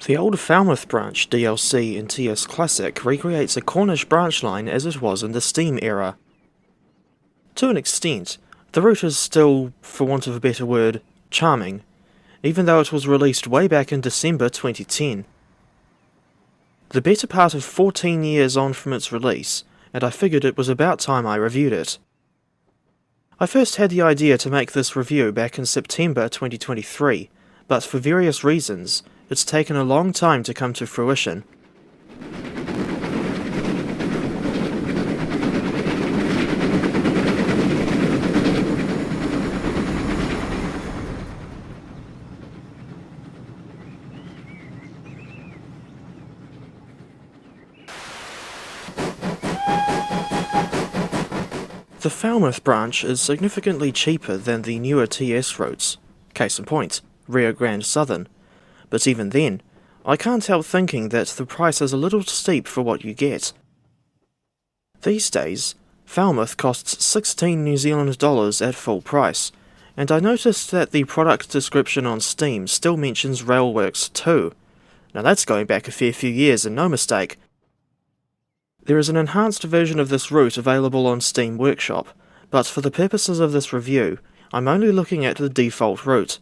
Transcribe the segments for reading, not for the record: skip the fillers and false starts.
The old Falmouth Branch DLC in TS Classic recreates a Cornish branch line as it was in the Steam era. To an extent, the route is still, for want of a better word, charming, even though it was released way back in December 2010. The better part of 14 years on from its release, and I figured it was about time I reviewed it. I first had the idea to make this review back in September 2023, but for various reasons, it's taken a long time to come to fruition. The Falmouth branch is significantly cheaper than the newer TS routes, case in point, Rio Grande Southern, but even then, I can't help thinking that the price is a little steep for what you get. These days, Falmouth costs 16 New Zealand dollars at full price, and I noticed that the product description on Steam still mentions Railworks 2. Now that's going back a fair few years and no mistake. There is an enhanced version of this route available on Steam Workshop, but for the purposes of this review, I'm only looking at the default route.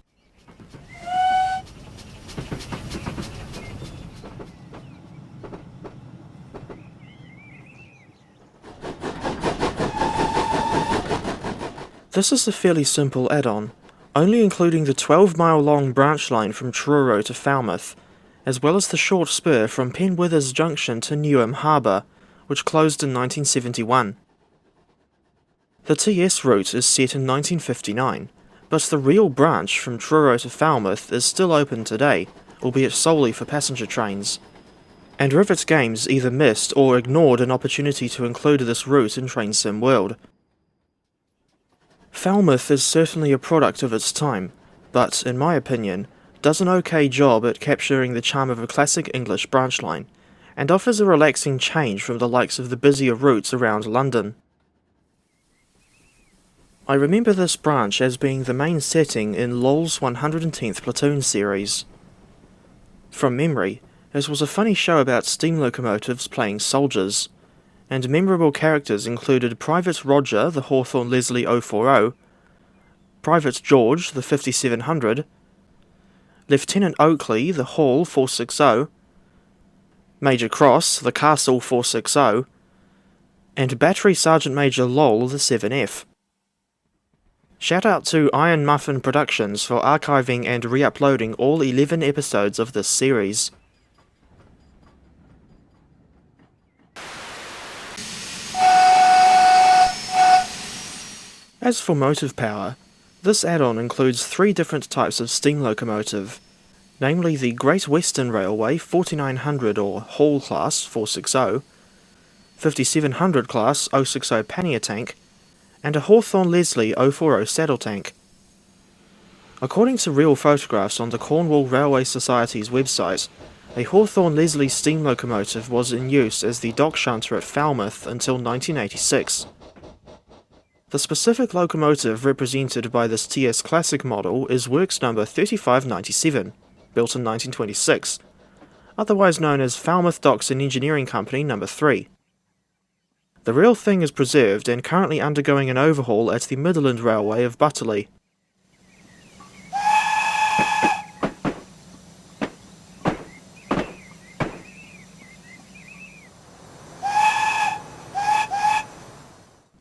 This is a fairly simple add-on, only including the 12-mile-long branch line from Truro to Falmouth, as well as the short spur from Penwithers Junction to Newham Harbour, which closed in 1971. The TS route is set in 1959, but the real branch from Truro to Falmouth is still open today, albeit solely for passenger trains, and Rivet Games either missed or ignored an opportunity to include this route in Train Sim World. Falmouth is certainly a product of its time, but, in my opinion, does an okay job at capturing the charm of a classic English branch line, and offers a relaxing change from the likes of the busier routes around London. I remember this branch as being the main setting in LOL's 110th Platoon series. From memory, it was a funny show about steam locomotives playing soldiers, and memorable characters included Private Roger, the Hawthorne Leslie 040, Private George, the 5700, Lieutenant Oakley, the Hall 460, Major Cross, the Castle 460, and Battery Sergeant Major Lol, the 7F. Shout out to Iron Muffin Productions for archiving and re-uploading all 11 episodes of this series. As for motive power, this add-on includes 3 different types of steam locomotive, namely the Great Western Railway 4900 or Hall class 460, 5700 class 060 pannier tank, and a Hawthorne Leslie 040 saddle tank. According to real photographs on the Cornwall Railway Society's website, a Hawthorne Leslie steam locomotive was in use as the dock shunter at Falmouth until 1986. The specific locomotive represented by this TS Classic model is works number 3597, built in 1926, otherwise known as Falmouth Docks and Engineering Company No. 3. The real thing is preserved and currently undergoing an overhaul at the Midland Railway of Butterley.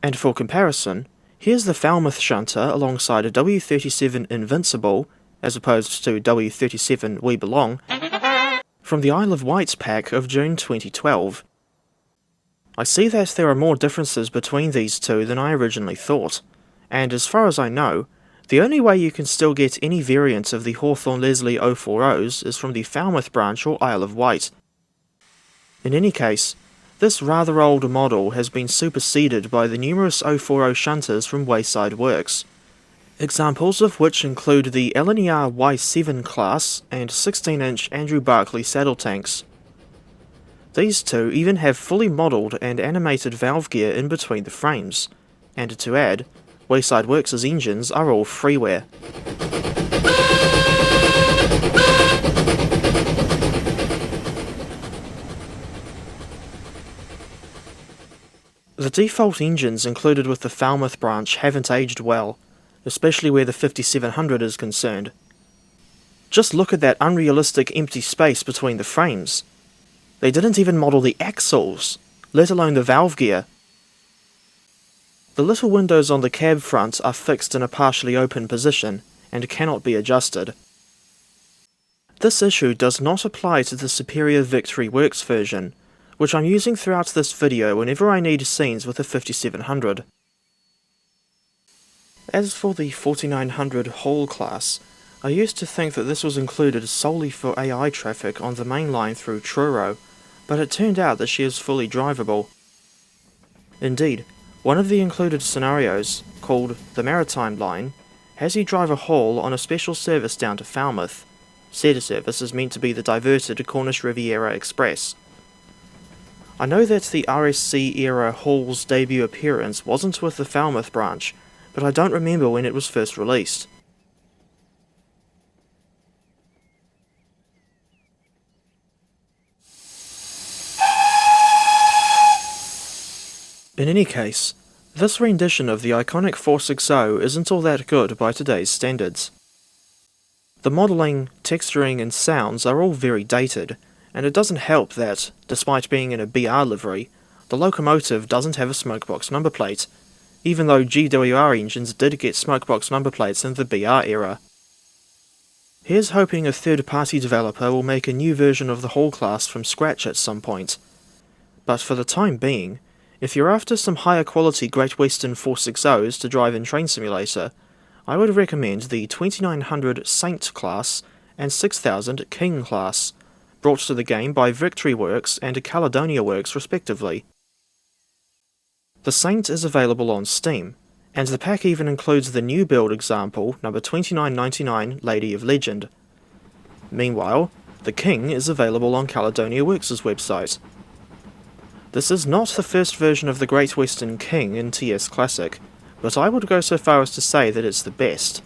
And for comparison, here's the Falmouth shunter alongside a W37 Invincible, as opposed to W37 We Belong, from the Isle of Wight pack of June 2012. I see that there are more differences between these two than I originally thought, and as far as I know, the only way you can still get any variant of the Hawthorne Leslie 040s is from the Falmouth branch or Isle of Wight. In any case, this rather old model has been superseded by the numerous 040 shunters from Wayside Works, examples of which include the LNER Y7 class and 16-inch Andrew Barclay saddle tanks. These two even have fully modelled and animated valve gear in between the frames, and to add, Wayside Works' engines are all freeware. The default engines included with the Falmouth branch haven't aged well, especially where the 5700 is concerned. Just look at that unrealistic empty space between the frames. They didn't even model the axles, let alone the valve gear. The little windows on the cab front are fixed in a partially open position and cannot be adjusted. This issue does not apply to the superior Victory Works version, which I'm using throughout this video whenever I need scenes with the 5700. As for the 4900 Hall class, I used to think that this was included solely for AI traffic on the main line through Truro, but it turned out that she is fully drivable. Indeed, one of the included scenarios, called the Maritime Line, has you drive a Hall on a special service down to Falmouth. Said service is meant to be the diverted Cornish Riviera Express. I know that the RSC-era Hall's debut appearance wasn't with the Falmouth branch, but I don't remember when it was first released. In any case, this rendition of the iconic 460 isn't all that good by today's standards. The modelling, texturing and sounds are all very dated, and it doesn't help that, despite being in a BR livery, the locomotive doesn't have a smokebox number plate, even though GWR engines did get smokebox number plates in the BR era. Here's hoping a third-party developer will make a new version of the Hall class from scratch at some point. But for the time being, if you're after some higher quality Great Western 460s to drive in Train Simulator, I would recommend the 2900 Saint class and 6000 King class, brought to the game by Victory Works and Caledonia Works respectively. The Saint is available on Steam, and the pack even includes the new build example, number 2999 Lady of Legend. Meanwhile, the King is available on Caledonia Works' website. This is not the first version of the Great Western King in TS Classic, but I would go so far as to say that it's the best.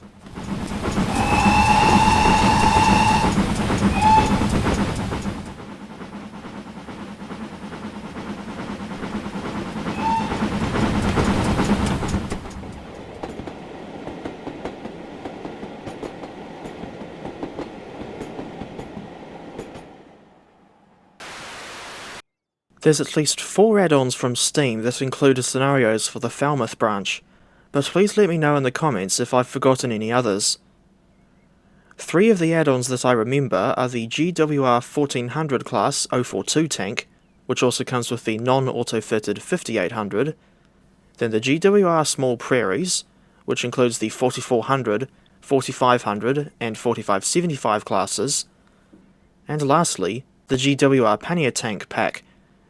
There's at least 4 add-ons from Steam that include scenarios for the Falmouth branch, but please let me know in the comments if I've forgotten any others. 3 of the add-ons that I remember are the GWR 1400 class 042 tank, which also comes with the non-auto-fitted 5800, then the GWR Small Prairies, which includes the 4400, 4500 and 4575 classes, and lastly, the GWR Pannier Tank pack,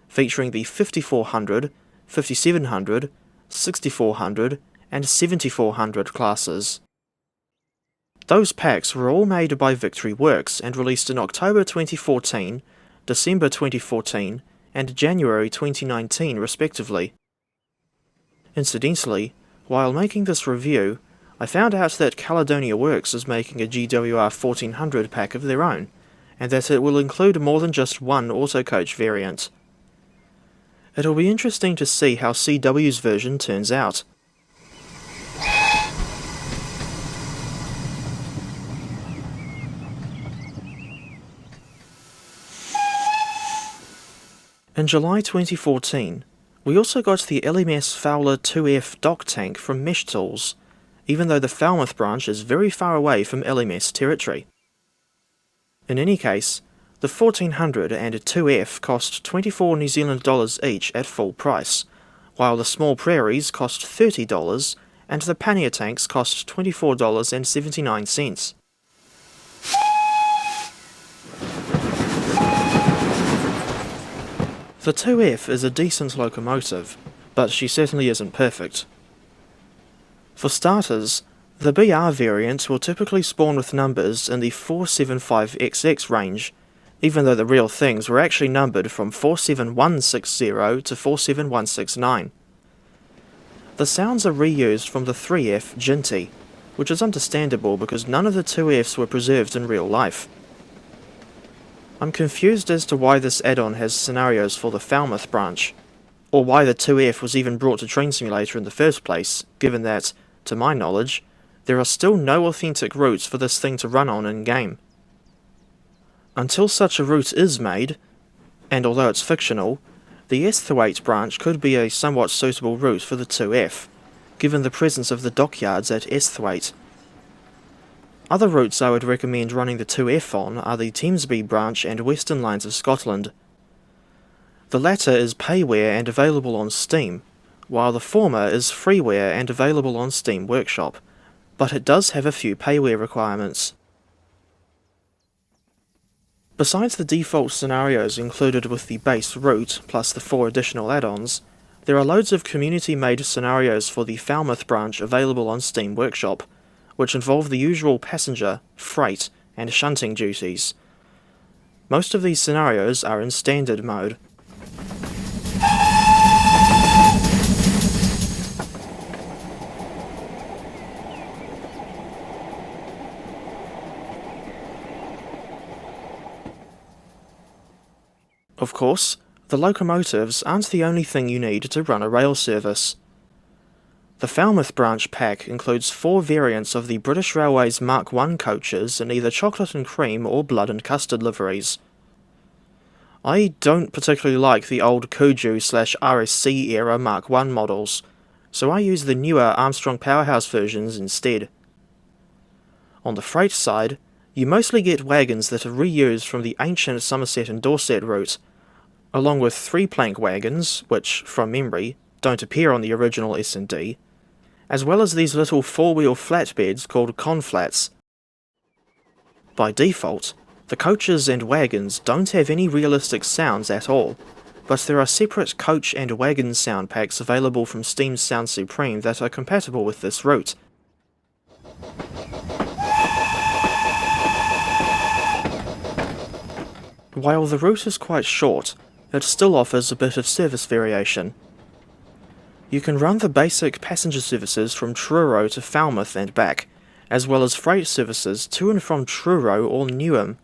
featuring the 5400, 5700, 6400 and 7400 classes. Those packs were all made by Victory Works and released in October 2014, December 2014 and January 2019 respectively. Incidentally, while making this review, I found out that Caledonia Works is making a GWR 1400 pack of their own, and that it will include more than just one autocoach variant. It'll be interesting to see how CW's version turns out. In July 2014, we also got the LMS Fowler 2F dock tank from Mesh Tools, even though the Falmouth branch is very far away from LMS territory. In any case, the 1400 and 2F cost $24 New Zealand dollars each at full price, while the Small Prairies cost $30 and the Pannier tanks cost $24.79. The 2F is a decent locomotive, but she certainly isn't perfect. For starters, the BR variant will typically spawn with numbers in the 475XX range, even though the real things were actually numbered from 47160 to 47169. The sounds are reused from the 3F Ginty, which is understandable because none of the 2Fs were preserved in real life. I'm confused as to why this add-on has scenarios for the Falmouth branch. or why the 2F was even brought to Train Simulator in the first place, given that, to my knowledge, there are still no authentic routes for this thing to run on in-game. Until such a route is made, and although it's fictional, the Esthwaite branch could be a somewhat suitable route for the 2F, given the presence of the dockyards at Esthwaite. Other routes I would recommend running the 2F on are the Thamesby branch and Western Lines of Scotland. The latter is payware and available on Steam, while the former is freeware and available on Steam Workshop, but it does have a few payware requirements. Besides the default scenarios included with the base route, plus the 4 additional add-ons, there are loads of community-made scenarios for the Falmouth branch available on Steam Workshop, which involve the usual passenger, freight, and shunting duties. Most of these scenarios are in standard mode. Of course, the locomotives aren't the only thing you need to run a rail service. The Falmouth branch pack includes 4 variants of the British Railways Mark I coaches in either chocolate and cream or blood and custard liveries. I don't particularly like the old Kuju/RSC era Mark I models, so I use the newer Armstrong Powerhouse versions instead. On the freight side, you mostly get wagons that are reused from the ancient Somerset and Dorset route, along with 3-plank wagons, which, from memory, don't appear on the original S&D, as well as these little 4-wheel flatbeds called conflats. By default, the coaches and wagons don't have any realistic sounds at all, but there are separate coach and wagon sound packs available from Steam's Sound Supreme that are compatible with this route. While the route is quite short, it still offers a bit of service variation. You can run the basic passenger services from Truro to Falmouth and back, as well as freight services to and from Truro or Newham.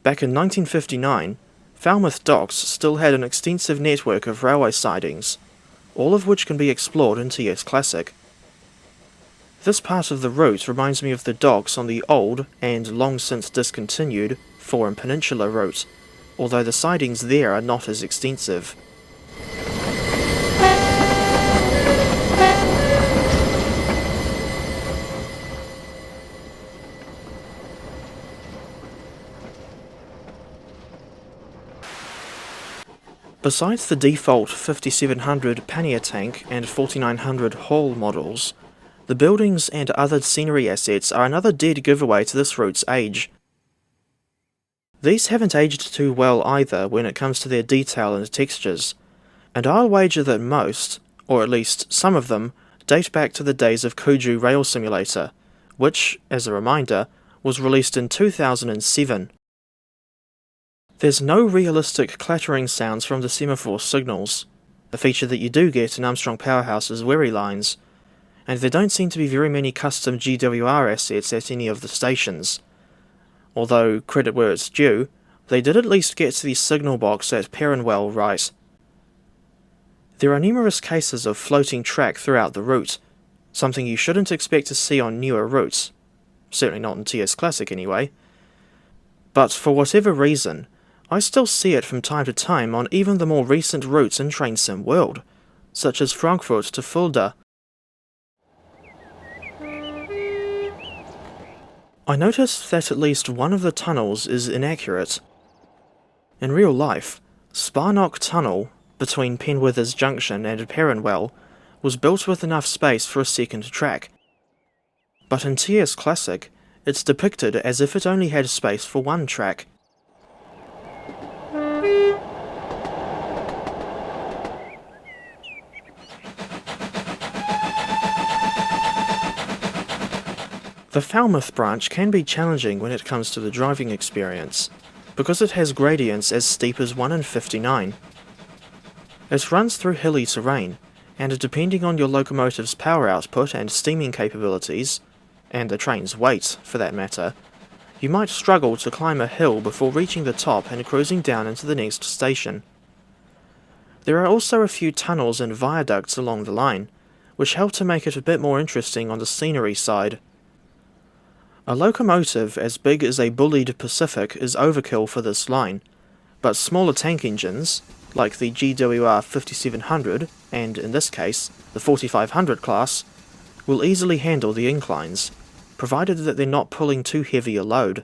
Back in 1959, Falmouth Docks still had an extensive network of railway sidings, all of which can be explored in TS Classic. This part of the route reminds me of the docks on the old, and long since discontinued, Forum Peninsula route, although the sidings there are not as extensive. Besides the default 5700 pannier tank and 4900 haul models, the buildings and other scenery assets are another dead giveaway to this route's age. These haven't aged too well either when it comes to their detail and textures, and I'll wager that most, or at least some of them, date back to the days of Kuju Rail Simulator, which, as a reminder, was released in 2007. There's no realistic clattering sounds from the semaphore signals, a feature that you do get in Armstrong Powerhouse's Wherry lines, and there don't seem to be very many custom GWR assets at any of the stations. Although, credit where it's due, they did at least get the signal box at Perranwell right. There are numerous cases of floating track throughout the route, something you shouldn't expect to see on newer routes, certainly not in TS Classic anyway. But for whatever reason, I still see it from time to time on even the more recent routes in Train Sim World, such as Frankfurt to Fulda. I noticed that at least one of the tunnels is inaccurate. In real life, Sparnock Tunnel, between Penwithers Junction and Perranwell, was built with enough space for a second track. But in TS Classic, it's depicted as if it only had space for one track. The Falmouth branch can be challenging when it comes to the driving experience, because it has gradients as steep as 1 in 59. It runs through hilly terrain, and depending on your locomotive's power output and steaming capabilities, and the train's weight for that matter, you might struggle to climb a hill before reaching the top and cruising down into the next station. There are also a few tunnels and viaducts along the line, which help to make it a bit more interesting on the scenery side. A locomotive as big as a bullied Pacific is overkill for this line, but smaller tank engines, like the GWR 5700 and, in this case, the 4500 class, will easily handle the inclines, provided that they're not pulling too heavy a load.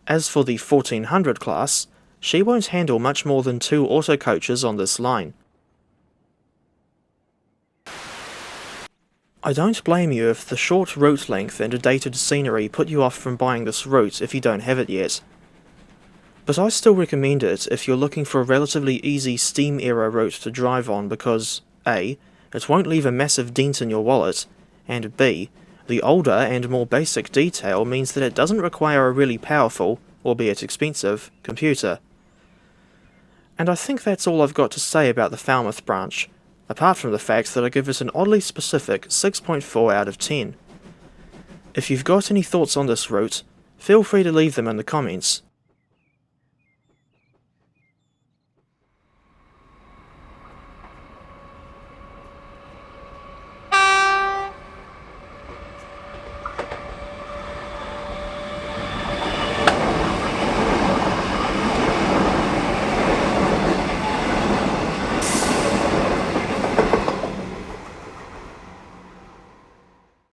As for the 1400 class, she won't handle much more than 2 auto coaches on this line. I don't blame you if the short route length and a dated scenery put you off from buying this route if you don't have it yet. But I still recommend it if you're looking for a relatively easy steam-era route to drive on because A. It won't leave a massive dent in your wallet, and B. The older and more basic detail means that it doesn't require a really powerful, albeit expensive, computer. And I think that's all I've got to say about the Falmouth branch, apart from the fact that I give it an oddly specific 6.4 out of 10. If you've got any thoughts on this route, feel free to leave them in the comments,